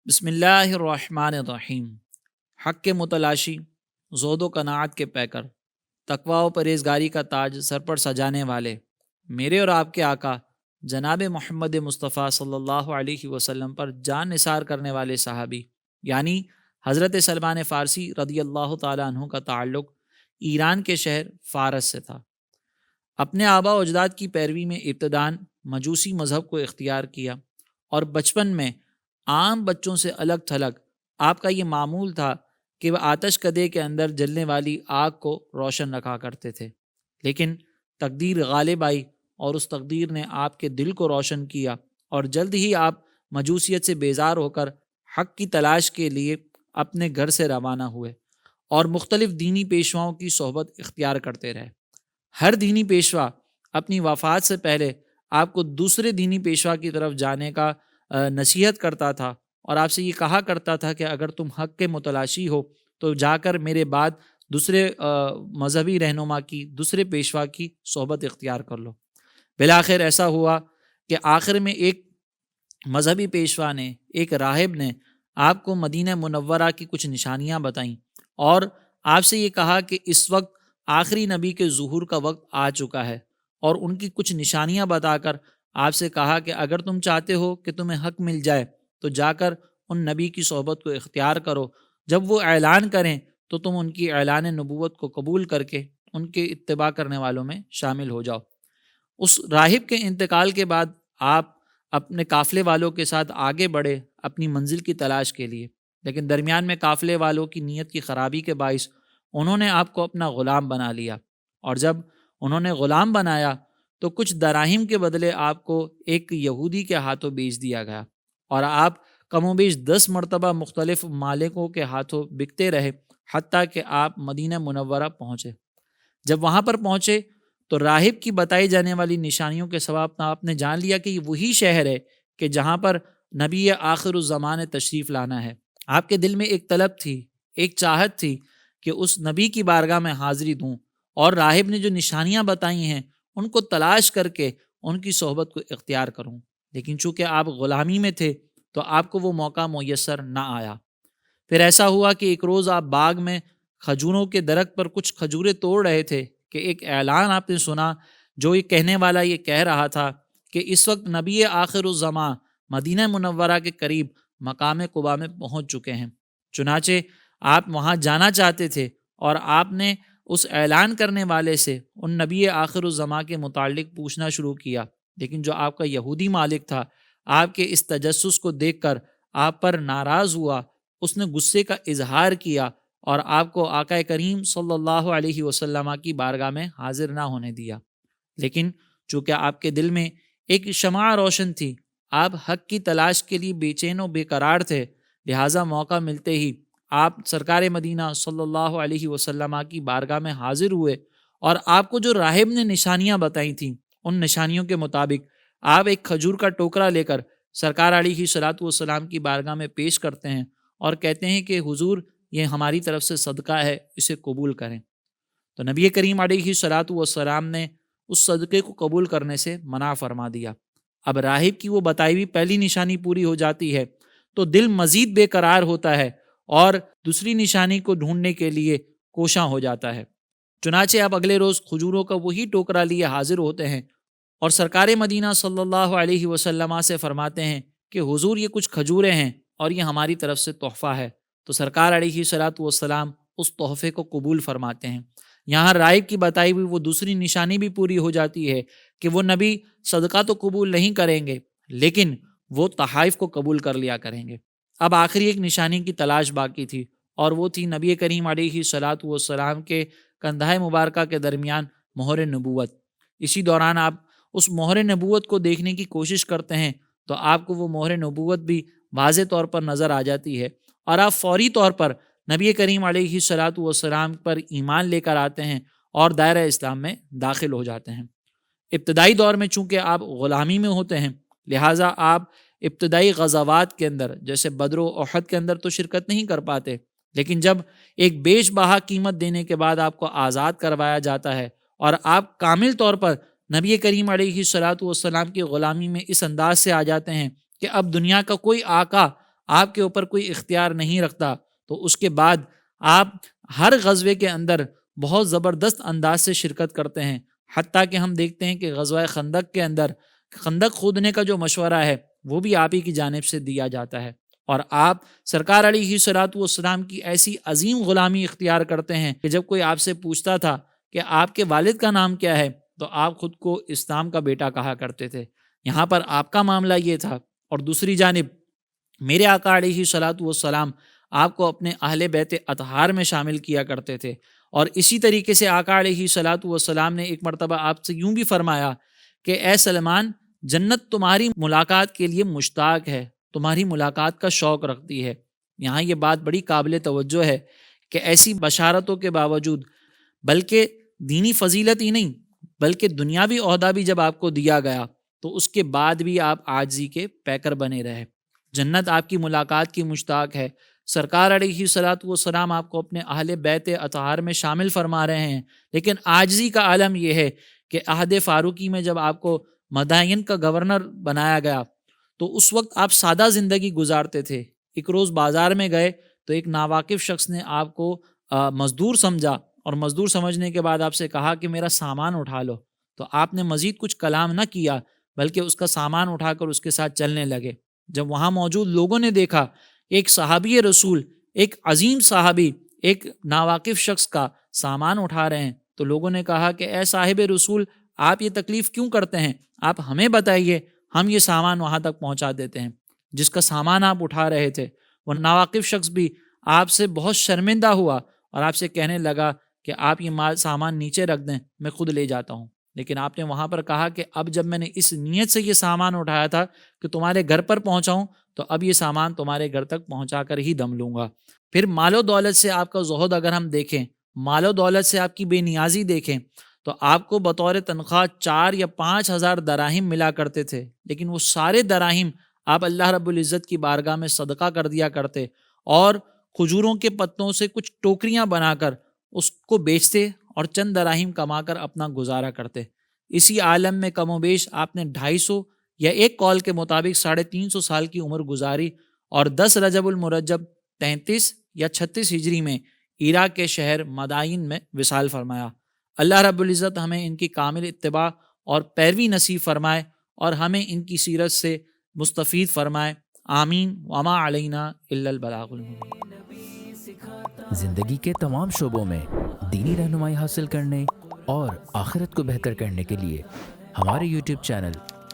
بسم اللہ الرحمن الرحیم۔ حق کے متلاشی، زہد و قناعت کے پیکر، تقوی و پرہیزگاری کا تاج سر پر سجانے والے میرے اور آپ کے آقا جناب محمد مصطفیٰ صلی اللہ علیہ وسلم پر جان نثار کرنے والے صحابی یعنی حضرت سلمان فارسی رضی اللہ تعالیٰ عنہ کا تعلق ایران کے شہر فارس سے تھا۔ اپنے آبا و اجداد کی پیروی میں ابتداً مجوسی مذہب کو اختیار کیا اور بچپن میں عام بچوں سے الگ تھلگ آپ کا یہ معمول تھا کہ وہ آتش کدے کے اندر جلنے والی آگ کو روشن رکھا کرتے تھے، لیکن تقدیر غالب آئی اور اس تقدیر نے آپ کے دل کو روشن کیا اور جلد ہی آپ مجوسیت سے بیزار ہو کر حق کی تلاش کے لیے اپنے گھر سے روانہ ہوئے اور مختلف دینی پیشواؤں کی صحبت اختیار کرتے رہے۔ ہر دینی پیشوا اپنی وفات سے پہلے آپ کو دوسرے دینی پیشوا کی طرف جانے کا نصیحت کرتا تھا اور آپ سے یہ کہا کرتا تھا کہ اگر تم حق کے متلاشی ہو تو جا کر میرے بعد دوسرے مذہبی رہنما کی، دوسرے پیشوا کی صحبت اختیار کر لو۔ بالآخر ایسا ہوا کہ آخر میں ایک مذہبی پیشوا نے، ایک راہب نے آپ کو مدینہ منورہ کی کچھ نشانیاں بتائیں اور آپ سے یہ کہا کہ اس وقت آخری نبی کے ظہور کا وقت آ چکا ہے، اور ان کی کچھ نشانیاں بتا کر آپ سے کہا کہ اگر تم چاہتے ہو کہ تمہیں حق مل جائے تو جا کر ان نبی کی صحبت کو اختیار کرو، جب وہ اعلان کریں تو تم ان کی اعلان نبوت کو قبول کر کے ان کے اتباع کرنے والوں میں شامل ہو جاؤ۔ اس راہب کے انتقال کے بعد آپ اپنے قافلے والوں کے ساتھ آگے بڑھے اپنی منزل کی تلاش کے لیے، لیکن درمیان میں قافلے والوں کی نیت کی خرابی کے باعث انہوں نے آپ کو اپنا غلام بنا لیا، اور جب انہوں نے غلام بنایا تو کچھ دراہم کے بدلے آپ کو ایک یہودی کے ہاتھوں بیچ دیا گیا، اور آپ کم و بیش 10 مرتبہ مختلف مالکوں کے ہاتھوں بکتے رہے حتیٰ کہ آپ مدینہ منورہ پہنچے۔ جب وہاں پر پہنچے تو راہب کی بتائی جانے والی نشانیوں کے سبب آپ نے جان لیا کہ یہ وہی شہر ہے کہ جہاں پر نبی آخر الزمان تشریف لانا ہے۔ آپ کے دل میں ایک طلب تھی، ایک چاہت تھی کہ اس نبی کی بارگاہ میں حاضری دوں، اور راہب نے جو نشانیاں بتائی ہیں ان کو تلاش کر کے ان کی صحبت کو اختیار کروں، لیکن چونکہ آپ غلامی میں تھے تو آپ کو وہ موقع میسر نہ آیا۔ پھر ایسا ہوا کہ ایک روز آپ باغ میں کھجوروں کے درخت پر کچھ کھجوریں توڑ رہے تھے کہ ایک اعلان آپ نے سنا، جو یہ کہنے والا یہ کہہ رہا تھا کہ اس وقت نبی آخر الزماں مدینہ منورہ کے قریب مقام قباء میں پہنچ چکے ہیں۔ چنانچہ آپ وہاں جانا چاہتے تھے اور آپ نے اس اعلان کرنے والے سے ان نبی آخر الزماں کے متعلق پوچھنا شروع کیا، لیکن جو آپ کا یہودی مالک تھا آپ کے اس تجسس کو دیکھ کر آپ پر ناراض ہوا، اس نے غصے کا اظہار کیا اور آپ کو آقا کریم صلی اللہ علیہ وسلم کی بارگاہ میں حاضر نہ ہونے دیا۔ لیکن چونکہ آپ کے دل میں ایک شمع روشن تھی، آپ حق کی تلاش کے لیے بے چین و بے قرار تھے، لہٰذا موقع ملتے ہی آپ سرکار مدینہ صلی اللہ علیہ وسلم کی بارگاہ میں حاضر ہوئے، اور آپ کو جو راہب نے نشانیاں بتائی تھیں ان نشانیوں کے مطابق آپ ایک کھجور کا ٹوکرا لے کر سرکار علیہ صلاۃ والسلام کی بارگاہ میں پیش کرتے ہیں اور کہتے ہیں کہ حضور یہ ہماری طرف سے صدقہ ہے، اسے قبول کریں۔ تو نبی کریم علیہ صلاۃ والسلام نے اس صدقے کو قبول کرنے سے منع فرما دیا۔ اب راہب کی وہ بتائی ہوئی پہلی نشانی پوری ہو جاتی ہے تو دل مزید بے قرار ہوتا ہے اور دوسری نشانی کو ڈھونڈنے کے لیے کوشاں ہو جاتا ہے۔ چنانچہ آپ اگلے روز کھجوروں کا وہی ٹوکرا لیے حاضر ہوتے ہیں اور سرکار مدینہ صلی اللہ علیہ وسلم سے فرماتے ہیں کہ حضور یہ کچھ کھجوریں ہیں اور یہ ہماری طرف سے تحفہ ہے۔ تو سرکار علیہ صلاۃ والسلام اس تحفے کو قبول فرماتے ہیں۔ یہاں راہب کی بتائی ہوئی وہ دوسری نشانی بھی پوری ہو جاتی ہے کہ وہ نبی صدقہ تو قبول نہیں کریں گے لیکن وہ تحائف کو قبول کر لیا کریں گے۔ اب آخری ایک نشانی کی تلاش باقی تھی، اور وہ تھی نبی کریم علیہ صلاۃ والسلام کے کندھۂ مبارکہ کے درمیان مہر نبوت۔ اسی دوران آپ اس مہر نبوت کو دیکھنے کی کوشش کرتے ہیں تو آپ کو وہ مہر نبوت بھی واضح طور پر نظر آ جاتی ہے، اور آپ فوری طور پر نبی کریم علیہ صلاۃ والسلام پر ایمان لے کر آتے ہیں اور دائرہ اسلام میں داخل ہو جاتے ہیں۔ ابتدائی دور میں چونکہ آپ غلامی میں ہوتے ہیں، لہٰذا آپ ابتدائی غزوات کے اندر جیسے بدر و احد کے اندر تو شرکت نہیں کر پاتے، لیکن جب ایک بیش بہا قیمت دینے کے بعد آپ کو آزاد کروایا جاتا ہے اور آپ کامل طور پر نبی کریم علیہ صلاۃ والسلام کی غلامی میں اس انداز سے آ جاتے ہیں کہ اب دنیا کا کوئی آقا آپ کے اوپر کوئی اختیار نہیں رکھتا، تو اس کے بعد آپ ہر غزوے کے اندر بہت زبردست انداز سے شرکت کرتے ہیں، حتیٰ کہ ہم دیکھتے ہیں کہ غزوہ خندق کے اندر خندق کھودنے کا جو مشورہ ہے وہ بھی آپ ہی کی جانب سے دیا جاتا ہے، اور آپ سرکار علیہ الصلوۃ والسلام کی ایسی عظیم غلامی اختیار کرتے ہیں کہ جب کوئی آپ سے پوچھتا تھا کہ آپ کے والد کا نام کیا ہے تو آپ خود کو اسلام کا بیٹا کہا کرتے تھے۔ یہاں پر آپ کا معاملہ یہ تھا، اور دوسری جانب میرے آقا علیہ الصلوۃ والسلام آپ کو اپنے اہل بیت اطہار میں شامل کیا کرتے تھے، اور اسی طریقے سے آقا علیہ الصلوۃ والسلام نے ایک مرتبہ آپ سے یوں بھی فرمایا کہ اے سلمان، جنت تمہاری ملاقات کے لیے مشتاق ہے، تمہاری ملاقات کا شوق رکھتی ہے۔ یہاں یہ بات بڑی قابل توجہ ہے کہ ایسی بشارتوں کے باوجود، بلکہ دینی فضیلت ہی نہیں بلکہ دنیاوی عہدہ بھی جب آپ کو دیا گیا تو اس کے بعد بھی آپ عاجزی کے پیکر بنے رہے۔ جنت آپ کی ملاقات کی مشتاق ہے، سرکار علیہ الصلوۃ والسلام آپ کو اپنے اہل بیت اطہار میں شامل فرما رہے ہیں، لیکن عاجزی کا عالم یہ ہے کہ عہد فاروقی میں جب آپ کو مدائن کا گورنر بنایا گیا تو اس وقت آپ سادہ زندگی گزارتے تھے۔ ایک روز بازار میں گئے تو ایک ناواقف شخص نے آپ کو مزدور سمجھا، اور مزدور سمجھنے کے بعد آپ سے کہا کہ میرا سامان اٹھا لو، تو آپ نے مزید کچھ کلام نہ کیا بلکہ اس کا سامان اٹھا کر اس کے ساتھ چلنے لگے۔ جب وہاں موجود لوگوں نے دیکھا ایک صحابی رسول، ایک عظیم صحابی ایک ناواقف شخص کا سامان اٹھا رہے ہیں، تو لوگوں نے کہا کہ اے صاحب رسول، آپ یہ تکلیف کیوں کرتے ہیں؟ آپ ہمیں بتائیے، ہم یہ سامان وہاں تک پہنچا دیتے ہیں۔ جس کا سامان آپ اٹھا رہے تھے وہ ناواقف شخص بھی آپ سے بہت شرمندہ ہوا اور آپ سے کہنے لگا کہ آپ یہ سامان نیچے رکھ دیں، میں خود لے جاتا ہوں۔ لیکن آپ نے وہاں پر کہا کہ اب جب میں نے اس نیت سے یہ سامان اٹھایا تھا کہ تمہارے گھر پر پہنچاؤں، تو اب یہ سامان تمہارے گھر تک پہنچا کر ہی دم لوں گا۔ پھر مال و دولت سے آپ کا زہد اگر ہم دیکھیں، مال و دولت سے آپ کی بے نیازی دیکھیں، تو آپ کو بطور تنخواہ 4 یا 5 ہزار دراہم ملا کرتے تھے، لیکن وہ سارے دراہم آپ اللہ رب العزت کی بارگاہ میں صدقہ کر دیا کرتے، اور کھجوروں کے پتوں سے کچھ ٹوکریاں بنا کر اس کو بیچتے اور چند دراہم کما کر اپنا گزارا کرتے۔ اسی عالم میں کم و بیش آپ نے 250 یا ایک قول کے مطابق 350 سال کی عمر گزاری، اور 10 رجب المرجب 33 یا 36 ہجری میں عراق کے شہر مدائن میں وصال فرمایا۔ اللہ رب العزت ہمیں ان کی کامل اتباع اور پیروی نصیب فرمائے، اور ہمیں ان کی سیرت سے مستفید فرمائے۔ آمین وما علینا الا البلاغ المبین۔ زندگی کے تمام شعبوں میں دینی رہنمائی حاصل کرنے اور آخرت کو بہتر کرنے کے لیے ہمارے YouTube channel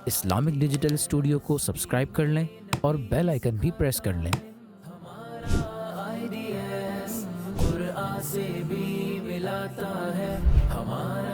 Islamic digital studio کو سبسکرائب کر لیں اور بیل آئیکن بھی پریس کر لیں۔ قرآن سے بھی ملاتا ہے ہمارا